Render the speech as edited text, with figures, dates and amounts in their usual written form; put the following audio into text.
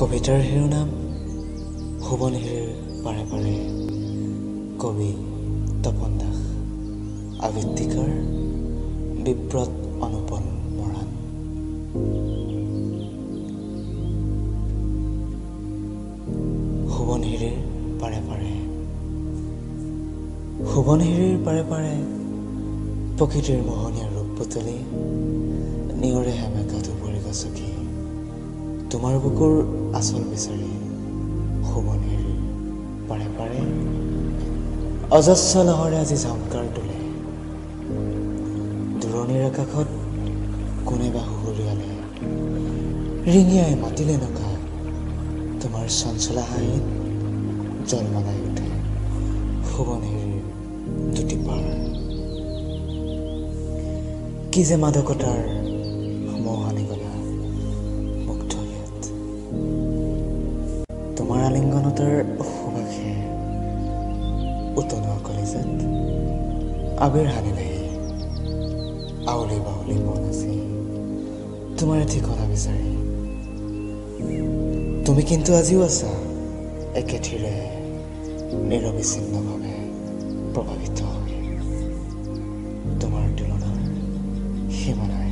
কবিতাৰ শিৰোনাম সোৱণশিৰিৰ পাৰে পাৰে। কবি তপন দাস। আবৃত্তিকাৰ বিব্ৰত অনুপল মৰাণ। সোৱণশিৰিৰ পাৰে পাৰে। সোৱণশিৰিৰ পাৰে পাৰে প্ৰকৃতিৰ মোহনীয়া ৰূপ পুতলি নিয়ৰে হেমেকা ধুবুৰী গছকি তোমাৰ বুকুৰ আচল বিচাৰি সোৱণশিৰিৰ পাৰে পাৰে অজস্ৰ লহৰে আজি ঝংকাৰ তোলে। দূৰণিৰ আকাশত কোনে বা হুহুৰিয়ালে ৰিঙিয়াই মাতিলে নকা তোমাৰ চঞ্চলা হাঁহিত জলমলাই উঠে সোৱণশিৰিৰ দুটি পাৰ। কি যে মাদকতাৰ মোহানি গলা মুগ্ধ ইয়াত তোমাৰ আলিংগনতাৰ সুবাসে উতনোৱা কলিজাত আবিৰ সানিলেহি আউলি বাউলি মন আছে তোমাৰ ঠিকনা বিচাৰি। তুমি কিন্তু আজিও আছা একেঠিৰে নিৰবিচ্ছিন্নভাৱে প্ৰভাৱিত হৈ তোমাৰ তুলনাৰ সীমা নাই।